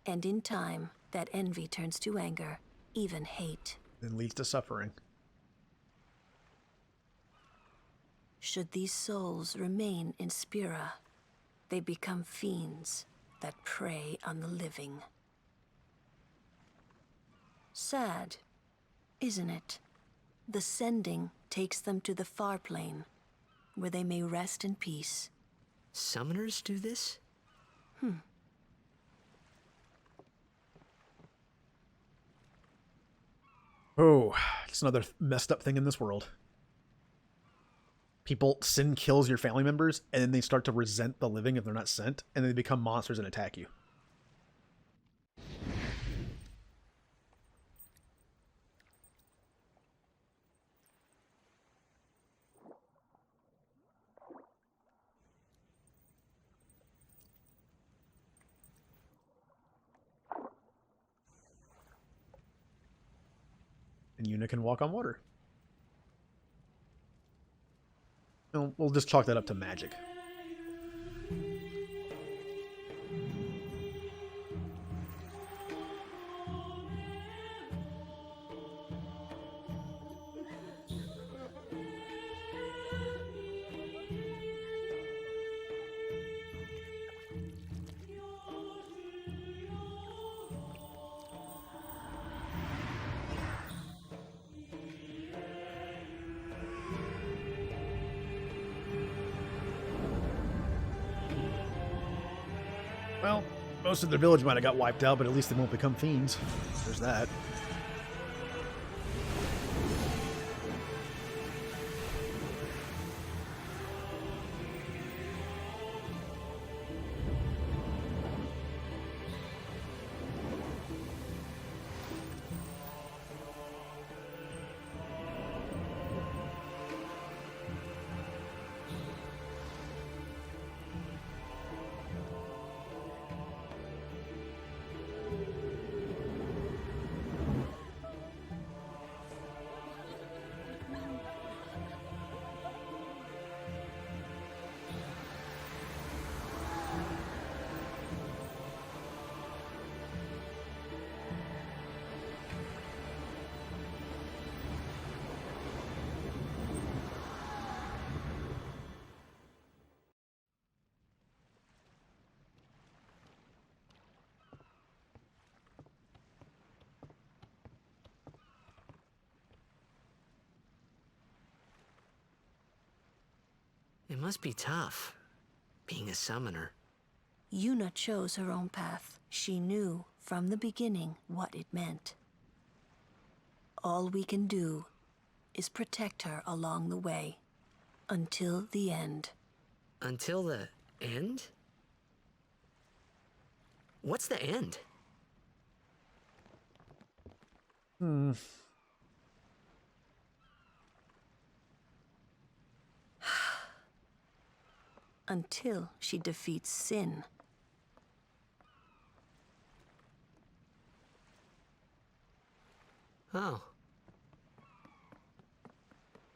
Speaker 4: And in time, that envy turns to anger, even hate.
Speaker 1: Then leads to suffering.
Speaker 4: Should these souls remain in Spira, they become fiends that prey on the living. Sad, isn't it? The sending takes them to the far plane, where they may rest in peace.
Speaker 3: Summoners do this?
Speaker 1: Oh, it's another messed up thing in this world. Sin kills your family members, and then they start to resent the living if they're not sent, and then they become monsters and attack you. And Yuna can walk on water. We'll just chalk that up to magic. Well, most of the village might have got wiped out, but at least they won't become fiends. There's that.
Speaker 3: It must be tough, being a summoner.
Speaker 4: Yuna chose her own path. She knew from the beginning what it meant. All we can do is protect her along the way, until the end.
Speaker 3: Until the end? What's the end?
Speaker 4: Until she defeats sin.
Speaker 3: Oh.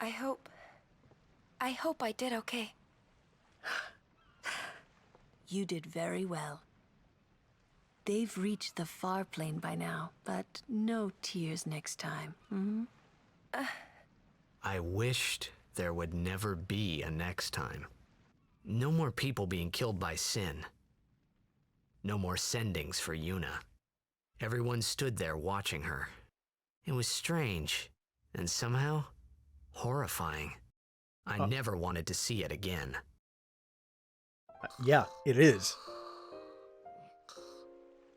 Speaker 6: I hope I did okay.
Speaker 4: You did very well. They've reached the far plane by now, but no tears next time.
Speaker 3: I wished there would never be a next time. No more people being killed by sin. No more sendings for Yuna. Everyone stood there watching her. It was strange, and somehow horrifying. I never wanted to see it again.
Speaker 1: Yeah, it is.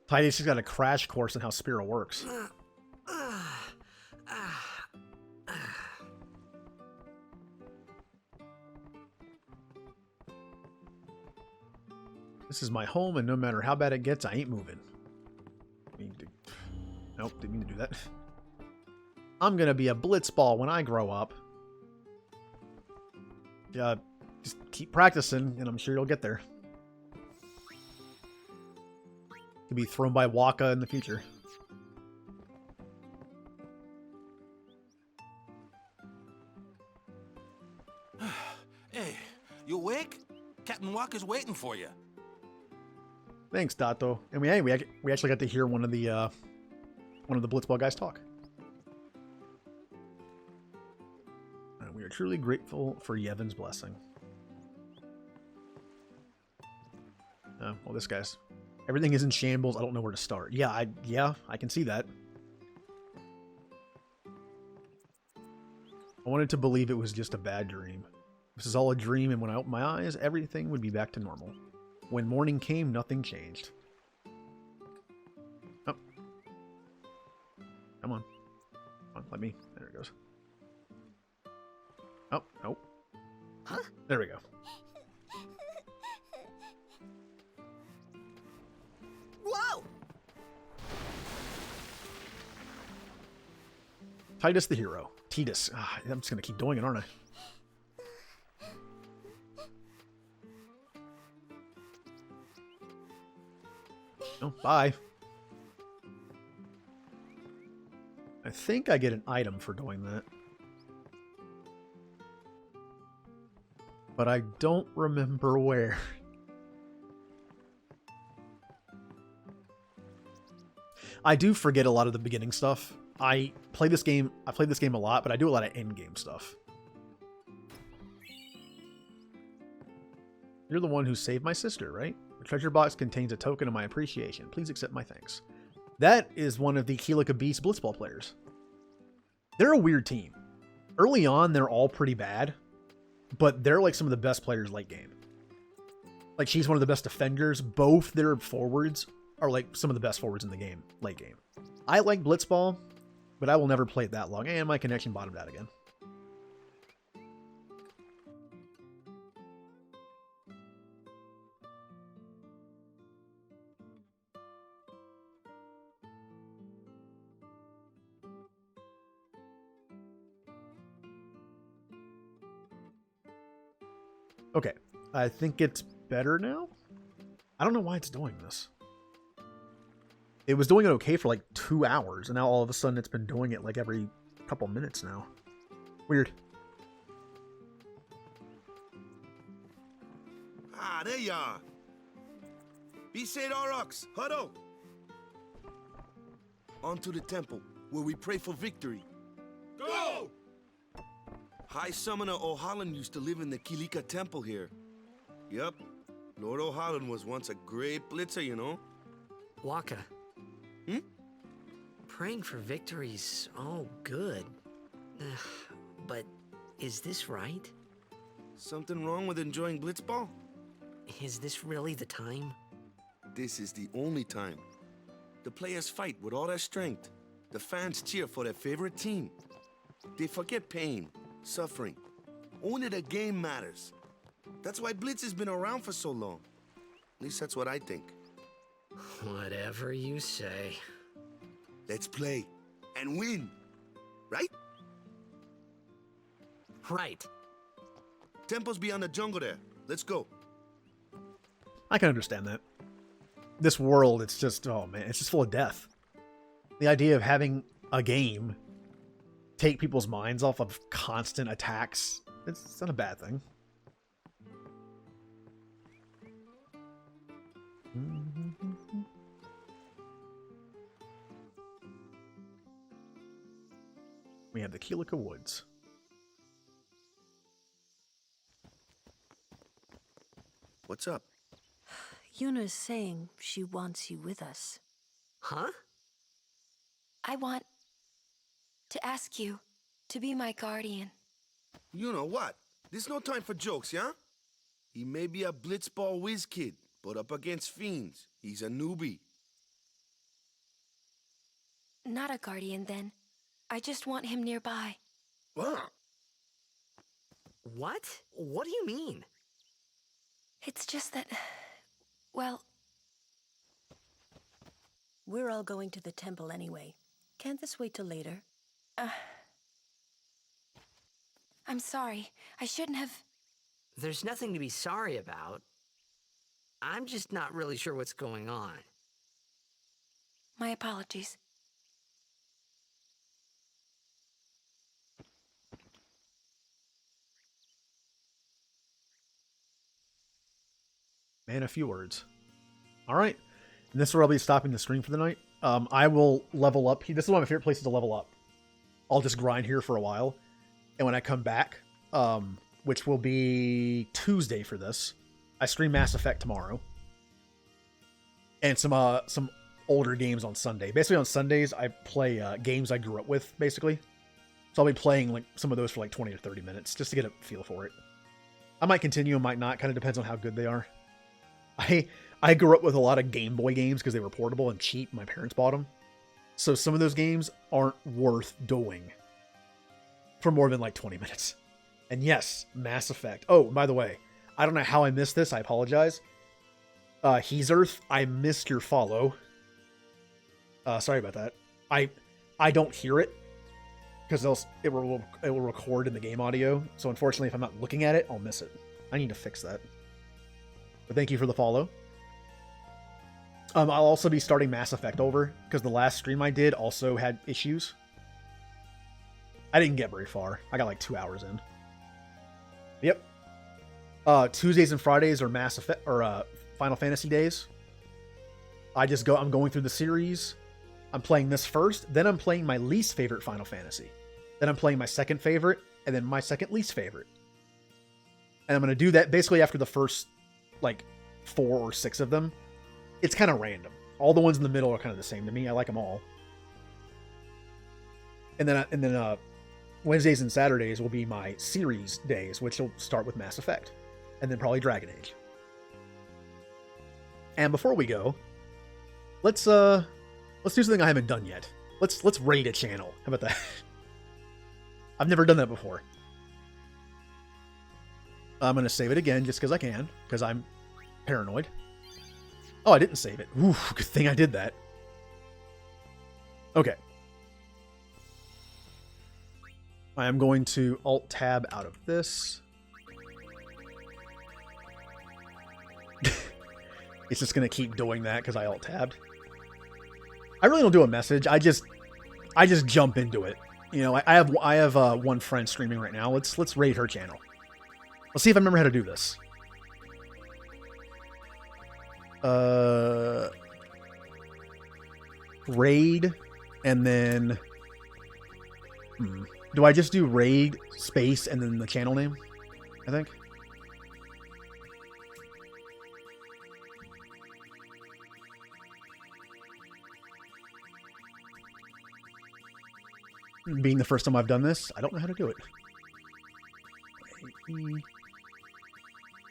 Speaker 1: Titus has got a crash course in how Spira works. This is my home, and no matter how bad it gets, I ain't moving. Nope, didn't mean to do that. I'm gonna be a blitzball when I grow up. Yeah, just keep practicing, and I'm sure you'll get there. Could be thrown by Waka in the future.
Speaker 7: Hey, you awake? Captain Walker's waiting for you.
Speaker 1: Thanks, Dato. And we actually got to hear one of the Blitzball guys talk. We are truly grateful for Yevon's blessing. Well, this guy's... Everything is in shambles. I don't know where to start. Yeah, I can see that. I wanted to believe it was just a bad dream. This is all a dream, and when I opened my eyes, everything would be back to normal. When morning came, nothing changed. Oh. Come on. Come on, let me... There it goes. Oh, nope. Huh? There we go.
Speaker 12: Whoa!
Speaker 1: Titus the hero. Titus. I'm just going to keep doing it, aren't I? Oh, bye. I think I get an item for doing that. But I don't remember where. I do forget a lot of the beginning stuff. I played this game a lot, but I do a lot of end game stuff. You're the one who saved my sister, right? The treasure box contains a token of my appreciation. Please accept my thanks. That is one of the Keelika Beast Blitzball players. They're a weird team. Early on, they're all pretty bad, but they're like some of the best players late game. Like, she's one of the best defenders. Both their forwards are like some of the best forwards in the game, late game. I like Blitzball, but I will never play it that long, and my connection bottomed out again. Okay, I think it's better now. I don't know why it's doing this. It was doing it okay for like 2 hours, and now all of a sudden it's been doing it like every couple minutes now. Weird.
Speaker 2: Ah, there you are. Be Saint Aurochs, huddle. On to the temple, where we pray for victory.
Speaker 11: Go!
Speaker 2: High Summoner O'Halloran used to live in the Keelika Temple here. Yup, Lord O'Halloran was once a great blitzer, you know.
Speaker 3: Waka. Praying for victory's all good. But is this right?
Speaker 2: Something wrong with enjoying Blitzball?
Speaker 3: Is this really the time?
Speaker 2: This is the only time. The players fight with all their strength. The fans cheer for their favorite team. They forget pain, suffering. Only the game matters. That's why Blitz has been around for so long. At least that's what I think.
Speaker 3: Whatever you say.
Speaker 2: Let's play and win, right?
Speaker 3: Right.
Speaker 2: Temple's beyond the jungle there. Let's go.
Speaker 1: I can understand that. This world, it's just, oh man, it's just full of death. The idea of having a game take people's minds off of constant attacks, it's not a bad thing. We have the Keelika Woods.
Speaker 2: What's up?
Speaker 4: Yuna's saying she wants you with us.
Speaker 3: Huh?
Speaker 6: I want to ask you to be my guardian.
Speaker 2: You know what? There's no time for jokes, yeah? He may be a Blitzball whiz kid, but up against fiends, he's a newbie.
Speaker 6: Not a guardian, then. I just want him nearby.
Speaker 2: What?
Speaker 3: What? What do you mean?
Speaker 6: It's just that, well...
Speaker 4: We're all going to the temple anyway. Can't this wait till later?
Speaker 6: I'm sorry. I shouldn't have...
Speaker 3: There's nothing to be sorry about. I'm just not really sure what's going on.
Speaker 6: My apologies.
Speaker 1: Man, a few words. All right. And this is where I'll be stopping the stream for the night. I will level up. This is one of my favorite places to level up. I'll just grind here for a while. And when I come back, which will be Tuesday for this, I stream Mass Effect tomorrow. And some older games on Sunday. Basically on Sundays, I play games I grew up with, basically. So I'll be playing like some of those for like 20 to 30 minutes, just to get a feel for it. I might continue, I might not. Kind of depends on how good they are. I grew up with a lot of Game Boy games because they were portable and cheap. My parents bought them. So some of those games aren't worth doing for more than like 20 minutes. And yes, Mass Effect. Oh, by the way, I don't know how I missed this. I apologize. Heezearth, I missed your follow. Sorry about that. I don't hear it because it will record in the game audio. So unfortunately, if I'm not looking at it, I'll miss it. I need to fix that. But thank you for the follow. I'll also be starting Mass Effect over because the last stream I did also had issues. I didn't get very far. I got like 2 hours in. Yep. Tuesdays and Fridays are Mass Effect or Final Fantasy days. I'm going through the series. I'm playing this first, then I'm playing my least favorite Final Fantasy. Then I'm playing my second favorite, and then my second least favorite. And I'm going to do that basically after the first like 4 or 6 of them. It's kind of random. All the ones in the middle are kind of the same to me. I like them all. And then Wednesdays and Saturdays will be my series days, which will start with Mass Effect, and then probably Dragon Age. And before we go, let's do something I haven't done yet. Let's raid a channel. How about that? I've never done that before. I'm gonna save it again just because I can, because I'm paranoid. Oh, I didn't save it. Ooh, good thing I did that. Okay. I am going to Alt-Tab out of this. It's just going to keep doing that because I Alt-Tabbed. I really don't do a message. I just jump into it. You know, I have one friend streaming right now. Let's raid her channel. Let's see if I remember how to do this. Raid, and then do I just do raid space and then the channel name? I think. Being the first time I've done this, I don't know how to do it.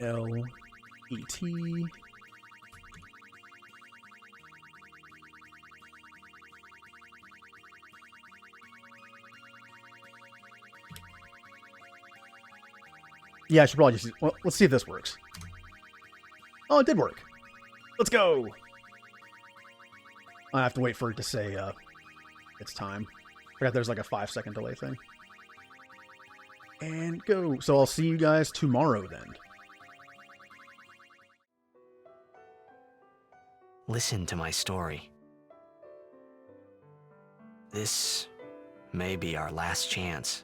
Speaker 1: L-E-T. Yeah, I should probably just... Well, let's see if this works. Oh, it did work. Let's go! I have to wait for it to say, it's time. I forgot there's like a 5-second delay thing. And go. So I'll see you guys tomorrow then.
Speaker 3: Listen to my story. This may be our last chance.